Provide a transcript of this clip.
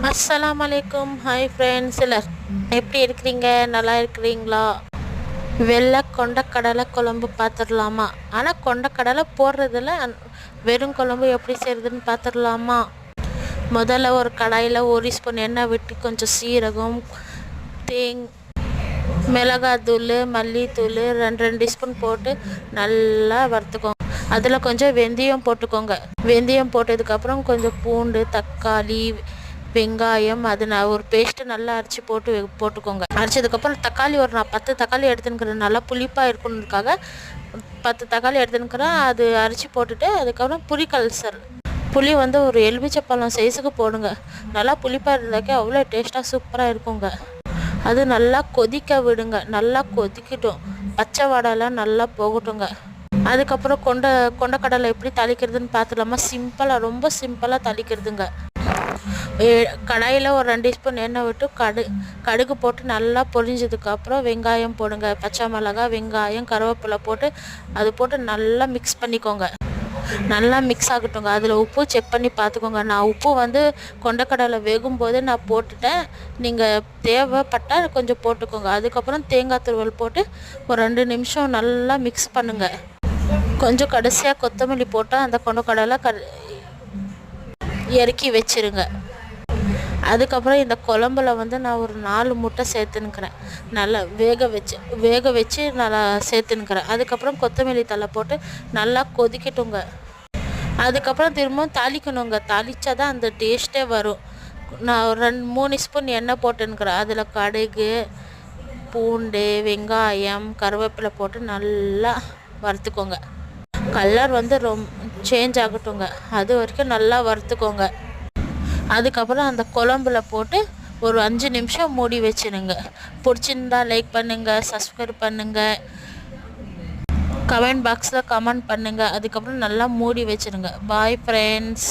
அஸ்ஸலாமு அலைக்கும். Hi friends, எல்லாரும் எப்படி இருக்கிறீங்க? நல்லா இருக்கிறீங்களா? வெள்ளை கொண்டக்கடலை குழம்பு பார்த்துடலாமா? ஆனால் கொண்டக்கடலை போடுறதில்ல, வெறும் குழம்பு எப்படி செய்கிறதுன்னு பார்த்துடலாமா? முதல்ல ஒரு கடாயில் 1 ஸ்பூன் எண்ணெய் விட்டு கொஞ்சம் சீரகம், மிளகாத்தூள், மல்லித்தூள் ரெண்டு ஸ்பூன் போட்டு நல்லா வறுத்துக்கோங்க. அதில் கொஞ்சம் வெந்தயம் போட்டுக்கோங்க. வெந்தயம் போட்டதுக்கப்புறம் கொஞ்சம் பூண்டு, தக்காளி, வெங்காயம், அது நான் ஒரு பேஸ்ட்டு நல்லா அரைச்சி போட்டுக்கோங்க. அரைச்சதுக்கப்புறம் தக்காளி நான் 10 தக்காளி எடுத்துன்னுக்கிறேன். நல்லா புளிப்பாக இருக்கணுன்றதுக்காக 10 தக்காளி எடுத்துன்னுக்கிறேன். அது அரைச்சி போட்டுட்டு அதுக்கப்புறம் புளி ஒரு எலுமிச்சப்பழம் சைஸுக்கு போடுங்க. நல்லா புளிப்பாக இருந்தாக்கே அவ்வளோ டேஸ்ட்டாக சூப்பராக இருக்குங்க. அது நல்லா கொதிக்க விடுங்க. நல்லா கொதிக்கட்டும், பச்சை வாடெல்லாம் நல்லா போகட்டுங்க. அதுக்கப்புறம் கொண்டக்கடலை எப்படி தாளிக்கிறதுன்னு பார்த்துலாமா? ரொம்ப சிம்பிளாக தாளிக்கிறதுங்க. கடாயில் ஒரு 2 ஸ்பூன் எண்ணெய் விட்டு கடுகு போட்டு நல்லா பொரிஞ்சதுக்கப்புறம் வெங்காயம் போடுங்க. பச்சை மிளகாய், வெங்காயம், கருவேப்பிலை போட்டு அது போட்டு நல்லா மிக்ஸ் பண்ணிக்கோங்க. நல்லா மிக்ஸ் ஆகட்டுங்க. அதில் உப்பு செக் பண்ணி பார்த்துக்கோங்க. நான் உப்பு கொண்டக்கடலை வேகும்போது நான் போட்டுட்டேன். நீங்கள் தேவைப்பட்டால் கொஞ்சம் போட்டுக்கோங்க. அதுக்கப்புறம் தேங்காய் துருவல் போட்டு ஒரு 2 நிமிஷம் நல்லா மிக்ஸ் பண்ணுங்கள். கொஞ்சம் கடைசியாக கொத்தமல்லி போட்டால் அந்த கொண்டக்கடலை இறக்கி வச்சிருங்க. அதுக்கப்புறம் இந்த குழம்புல நான் ஒரு 4 முட்டை சேர்த்துன்னுக்கிறேன். நல்லா வேக வச்சு நல்லா சேர்த்துன்னுக்கிறேன். அதுக்கப்புறம் கொத்தமல்லி தழை போட்டு நல்லா கொதிக்கட்டுங்க. அதுக்கப்புறம் திரும்பவும் தாளிக்கணுங்க. தாளித்தா தான் அந்த டேஸ்ட்டே வரும். நான் ஒரு 3 ஸ்பூன் எண்ணெய் போட்டுன்னுக்கிறேன். அதில் கடுகு, பூண்டு, வெங்காயம், கருவேப்பிலை போட்டு நல்லா வறுத்துக்கோங்க. கலர் சேஞ்ச் ஆகட்டுங்க. அது வரைக்கும் நல்லா வறுத்துக்கோங்க. அதுக்கப்புறம் அந்த குழம்புல போட்டு ஒரு 5 நிமிஷம் மூடி வச்சுருங்க. பிடிச்சிருந்தா லைக் பண்ணுங்கள், சப்ஸ்கிரைப் பண்ணுங்கள், கமெண்ட் பாக்ஸில் கமெண்ட் பண்ணுங்கள். அதுக்கப்புறம் நல்லா மூடி வச்சுருங்க. Bye friends.